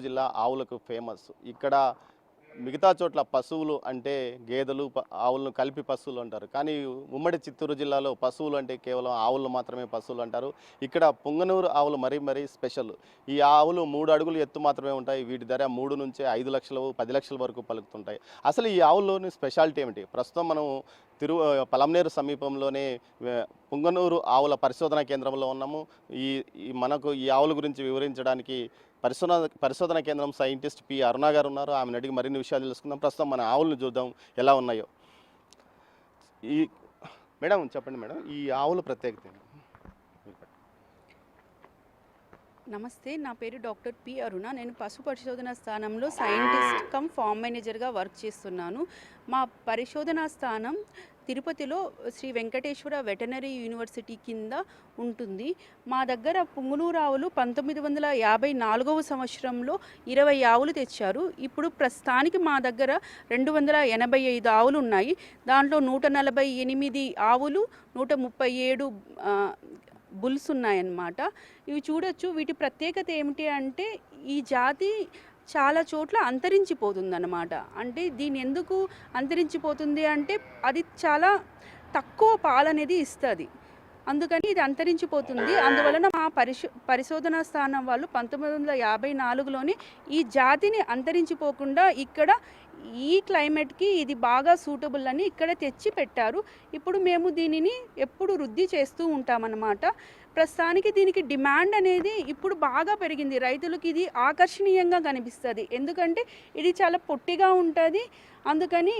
జిల్లా ఆవులకు ఫేమస్. ఇక్కడ మిగతా చోట్ల పశువులు అంటే గేదెలు ఆవులను కలిపి పశువులు అంటారు. కానీ ఉమ్మడి చిత్తూరు జిల్లాలో పశువులు అంటే కేవలం ఆవులు మాత్రమే పశువులు అంటారు. ఇక్కడ పుంగనూరు ఆవులు మరీ స్పెషల్. ఈ ఆవులు 3 అడుగులు ఎత్తు మాత్రమే ఉంటాయి. వీటి ధర 3 నుంచి 5 లక్షలు 10 లక్షల వరకు పలుకుతుంటాయి. అసలు ఈ ఆవుల్లోని స్పెషాలిటీ ఏమిటి? ప్రస్తుతం మనం పలమనేరు సమీపంలోనే పుంగనూరు ఆవుల పరిశోధన కేంద్రంలో ఉన్నాము. మనకు ఈ ఆవుల గురించి వివరించడానికి పరిశోధన కేంద్రం సైంటిస్ట్ పి అరుణ గారు ఉన్నారు. ఆమెను అడిగి మరిన్ని విషయాలు తెలుసుకుందాం. ప్రస్తుతం మన ఆవులను చూద్దాం ఎలా ఉన్నాయో. మేడం చెప్పండి మేడం, ఈ ఆవుల ప్రత్యేకత. నమస్తే, నా పేరు డాక్టర్ పి అరుణ. నేను పశు పరిశోధన స్థానంలో సైంటిస్ట్ కమ్ ఫార్మ్ మేనేజర్గా వర్క్ చేస్తున్నాను. మా పరిశోధనా స్థానం తిరుపతిలో శ్రీ వెంకటేశ్వర వెటనరీ యూనివర్సిటీ కింద ఉంటుంది. మా దగ్గర పుంగనూరు ఆవులు 1954వ సంవత్సరంలో 20 ఆవులు తెచ్చారు. ఇప్పుడు ప్రస్తుతానికి మా దగ్గర 285 ఆవులు ఉన్నాయి. దాంట్లో 148 ఆవులు, 137 బుల్స్ ఉన్నాయన్నమాట. ఇవి చూడొచ్చు. వీటి ప్రత్యేకత ఏమిటి అంటే ఈ జాతి చాలా చోట్ల అంతరించిపోతుందన్నమాట. అంటే దీని ఎందుకు అంతరించిపోతుంది అంటే అది చాలా తక్కువ పాలు అనేది ఇస్తుంది, అందుకని ఇది అంతరించిపోతుంది. అందువలన మా పరిశోధనా స్థానం వాళ్ళు 1954లోనే ఈ జాతిని అంతరించిపోకుండా ఇక్కడ ఈ క్లైమేట్కి ఇది బాగా సూటబుల్ అని ఇక్కడ తెచ్చి పెట్టారు. ఇప్పుడు మేము దీనిని ఎప్పుడు వృద్ధి చేస్తూ ఉంటామన్నమాట. ప్రస్తుతానికి దీనికి డిమాండ్ అనేది ఇప్పుడు బాగా పెరిగింది. రైతులకు ఇది ఆకర్షణీయంగా కనిపిస్తుంది, ఎందుకంటే ఇది చాలా పొట్టిగా ఉంటుంది. అందుకని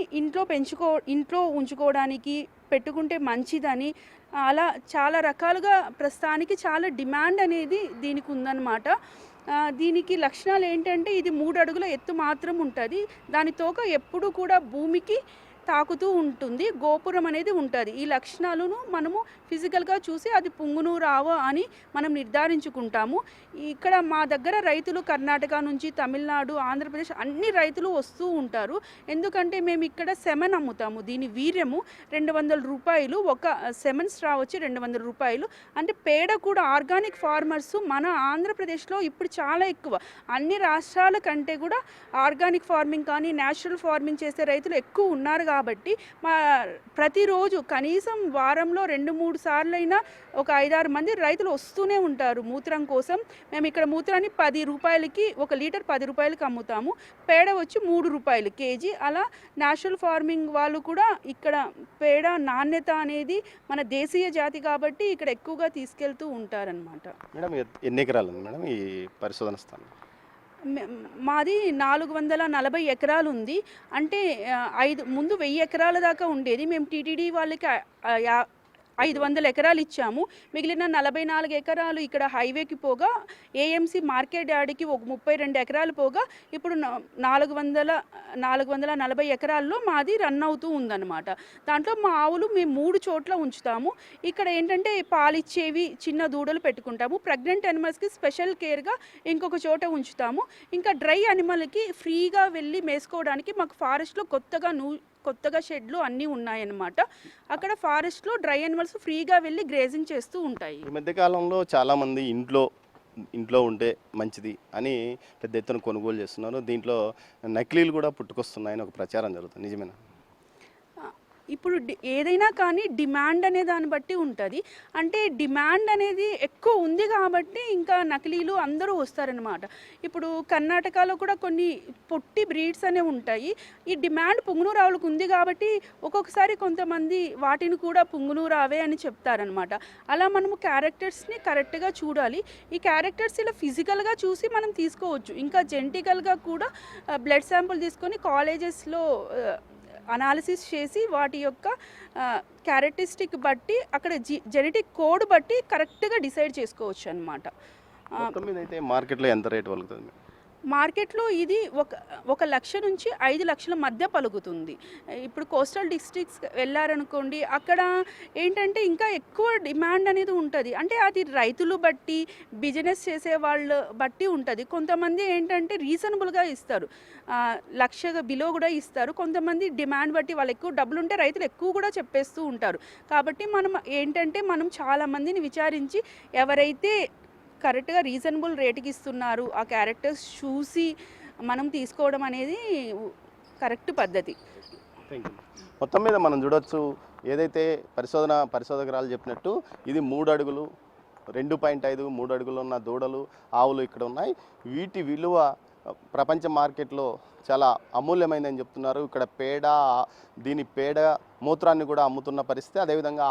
ఇంట్లో ఉంచుకోవడానికి పెట్టుకుంటే మంచిదని అలా చాలా రకాలుగా ప్రస్తుతానికి చాలా డిమాండ్ అనేది దీనికి ఉందన్నమాట. దీనికి లక్షణాలు ఏంటంటే ఇది 3 అడుగుల ఎత్తు మాత్రం ఉంటుంది. దాని తోక ఎప్పుడు కూడా భూమికి తాకుతూ ఉంటుంది, గోపురం అనేది ఉంటుంది. ఈ లక్షణాలను మనము ఫిజికల్గా చూసి అది పుంగనూరు ఆవు అని మనం నిర్ధారించుకుంటాము. ఇక్కడ మా దగ్గర రైతులు కర్ణాటక నుంచి, తమిళనాడు, ఆంధ్రప్రదేశ్ అన్ని రైతులు వస్తూ ఉంటారు. ఎందుకంటే మేము ఇక్కడ సెమెన్ అమ్ముతాము. దీని వీర్యము 200 రూపాయలు, ఒక సెమెన్ స్ట్రా వచ్చి 200 రూపాయలు. అంటే పేడ కూడా ఆర్గానిక్ ఫార్మర్స్ మన ఆంధ్రప్రదేశ్లో ఇప్పుడు చాలా ఎక్కువ. అన్ని రాష్ట్రాల కంటే కూడా ఆర్గానిక్ ఫార్మింగ్ కానీ న్యాచురల్ ఫార్మింగ్ చేసే రైతులు ఎక్కువ ఉన్నారు. కాబట్టి మా ప్రతిరోజు కనీసం వారంలో 2-3 సార్లైనా ఒక 5-6 మంది రైతులు వస్తూనే ఉంటారు మూత్రం కోసం. మేము ఇక్కడ మూత్రాన్ని 10 రూపాయలకి, 1 లీటర్ 10 రూపాయలకి అమ్ముతాము. పేడ వచ్చి 3 రూపాయలు కేజీ. అలా నేచురల్ ఫార్మింగ్ వాళ్ళు కూడా ఇక్కడ పేడ నాణ్యత అనేది మన దేశీయ జాతి కాబట్టి ఇక్కడ ఎక్కువగా తీసుకెళ్తూ ఉంటారనమాట. మేడం ఎన్ని ఎకరాలు ఉంది మేడం ఈ పరిశోధన స్థానం? మాది 440 ఎకరాలు ఉంది. అంటే ముందు 1000 ఎకరాల దాకా ఉండేది. మేము టీటీడీ వాళ్ళకి 500 ఎకరాలు ఇచ్చాము. మిగిలిన 44 ఎకరాలు ఇక్కడ హైవేకి పోగా ఏఎంసీ మార్కెట్ యార్డ్కి ఒక 32 ఎకరాలు పోగా ఇప్పుడు 440 ఎకరాల్లో మాది రన్ అవుతూ ఉందన్నమాట. దాంట్లో మా ఆవులు మేము 3 చోట్ల ఉంచుతాము. ఇక్కడ ఏంటంటే పాలిచ్చేవి చిన్న దూడలు పెట్టుకుంటాము. ప్రెగ్నెంట్ అనిమల్స్కి స్పెషల్ కేర్గా ఇంకొక చోట ఉంచుతాము. ఇంకా డ్రై అనిమల్కి ఫ్రీగా వెళ్ళి మేసుకోవడానికి మాకు ఫారెస్ట్లో కొత్తగా షెడ్లు అన్నీ ఉన్నాయన్నమాట. అక్కడ ఫారెస్ట్లో డ్రై యానిమల్స్ ఫ్రీగా వెళ్ళి గ్రేజింగ్ చేస్తూ ఉంటాయి. ఈ మధ్యకాలంలో చాలామంది ఇంట్లో ఉంటే మంచిది అని పెద్ద ఎత్తున కొనుగోలు చేస్తున్నారు. దీంట్లో నకిలీలు కూడా పుట్టుకొస్తున్నాయని ఒక ప్రచారం జరుగుతుంది, నిజమేనా? ఇప్పుడు ఏదైనా కానీ డిమాండ్ అనే దాన్ని బట్టి ఉంటుంది. అంటే డిమాండ్ అనేది ఎక్కువ ఉంది కాబట్టి ఇంకా నకిలీలు అందరూ వస్తారనమాట. ఇప్పుడు కర్ణాటకలో కూడా కొన్ని పొట్టి బ్రీడ్స్ అనేవి ఉంటాయి. ఈ డిమాండ్ పుంగనూరు ఆవులకు ఉంది కాబట్టి ఒక్కొక్కసారి కొంతమంది వాటిని కూడా పుంగనూరు ఆవే అని చెప్తారనమాట. అలా మనము క్యారెక్టర్స్ని కరెక్ట్గా చూడాలి. ఈ క్యారెక్టర్స్ ఇలా ఫిజికల్గా చూసి మనం తీసుకోవచ్చు. ఇంకా జెనెటికల్గా కూడా బ్లడ్ శాంపుల్ తీసుకొని కాలేజెస్లో అనాలిసిస్ చేసి వాటి యొక్క క్యారెక్టరిస్టిక్ బట్టి అక్కడ జెనెటిక్ కోడ్ బట్టి కరెక్ట్గా డిసైడ్ చేసుకోవచ్చు అన్నమాట. మార్కెట్లో ఎంత రేట్ పలుకుతుంది? మార్కెట్లో ఇది 1 లక్ష నుంచి 5 లక్షల మధ్య పలుకుతుంది. ఇప్పుడు కోస్టల్ డిస్ట్రిక్ట్స్ వెళ్ళారనుకోండి, అక్కడ ఏంటంటే ఇంకా ఎక్కువ డిమాండ్ అనేది ఉంటుంది. అంటే అది రైతులు బట్టి, బిజినెస్ చేసే వాళ్ళు బట్టి ఉంటుంది. కొంతమంది ఏంటంటే రీజనబుల్గా ఇస్తారు, 1 లక్ష బిలో కూడా ఇస్తారు. కొంతమంది డిమాండ్ బట్టి వాళ్ళు ఎక్కువ డబ్బులు ఉంటే రైతులు ఎక్కువ కూడా చెప్పేస్తూ ఉంటారు. కాబట్టి మనం ఏంటంటే మనం చాలామందిని విచారించి ఎవరైతే కరెక్ట్గా రీజనబుల్ రేటుకి ఇస్తున్నారు, ఆ క్యారెక్టర్స్ చూసి మనం తీసుకోవడం అనేది కరెక్ట్ పద్ధతి. మొత్తం మీద మనం చూడొచ్చు, ఏదైతే పరిశోధకురాలు చెప్పినట్టు ఇది 3 అడుగులు 2.5 3 అడుగులు ఉన్న దూడలు ఆవులు ఇక్కడ ఉన్నాయి. వీటి విలువ ప్రపంచ మార్కెట్లో చాలా అమూల్యమైందని చెప్తున్నారు. ఇక్కడ దీని పేడ మూత్రాన్ని కూడా అమ్ముతున్న పరిస్థితి. అదేవిధంగా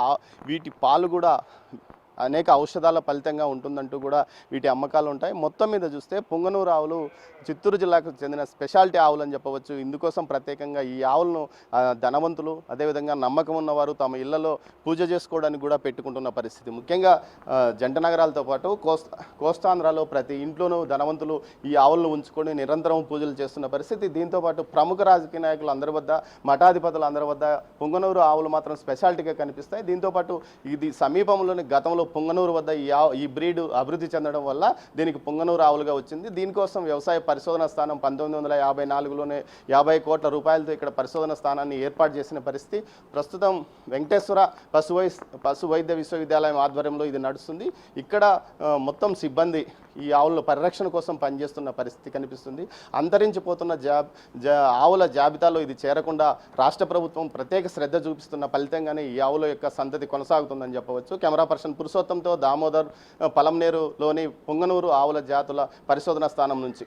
వీటి పాలు కూడా అనేక ఔషధాల ఫలితంగా ఉంటుందంటూ కూడా వీటి అమ్మకాలు ఉంటాయి. మొత్తం మీద చూస్తే పొంగనూరు ఆవులు చిత్తూరు జిల్లాకు చెందిన స్పెషాలిటీ ఆవులు అని చెప్పవచ్చు. ఇందుకోసం ప్రత్యేకంగా ఈ ఆవులను ధనవంతులు, అదేవిధంగా నమ్మకం ఉన్నవారు తమ ఇళ్లలో పూజ చేసుకోవడానికి కూడా పెట్టుకుంటున్న పరిస్థితి. ముఖ్యంగా జంట నగరాలతో పాటు కోస్తాంధ్రలో ప్రతి ఇంట్లోనూ ధనవంతులు ఈ ఆవులను ఉంచుకొని నిరంతరం పూజలు చేస్తున్న పరిస్థితి. దీంతోపాటు ప్రముఖ రాజకీయ నాయకులు అందరి వద్ద, మఠాధిపతులు అందరి వద్ద పొంగనూరు ఆవులు మాత్రం స్పెషాలిటీగా కనిపిస్తాయి. దీంతోపాటు ఇది సమీపంలోని గతంలో పొంగనూరు వద్ద ఈ బ్రీడ్ అభివృద్ధి చెందడం వల్ల దీనికి పొంగనూరు ఆవులుగా వచ్చింది. దీనికోసం వ్యవసాయ పరిశోధన స్థానం 1954లోనే 50 కోట్ల రూపాయలతో ఇక్కడ పరిశోధన స్థానాన్ని ఏర్పాటు చేసిన పరిస్థితి. ప్రస్తుతం వెంకటేశ్వర పశు వైద్య విశ్వవిద్యాలయం ఆధ్వర్యంలో ఇది నడుస్తుంది. ఇక్కడ మొత్తం సిబ్బంది ఈ ఆవుల పరిరక్షణ కోసం పనిచేస్తున్న పరిస్థితి కనిపిస్తుంది. అంతరించిపోతున్న ఆవుల జాబితాలో ఇది చేరకుండా రాష్ట్ర ప్రభుత్వం ప్రత్యేక శ్రద్ధ చూపిస్తున్న ఫలితంగానే ఈ ఆవుల యొక్క సంతతి కొనసాగుతుందని చెప్పవచ్చు. కెమెరా పర్సన్ పురుషోత్తంతో దామోదర్, పలంనేరులోని పొంగనూరు ఆవుల జాతుల పరిశోధన స్థానం నుంచి.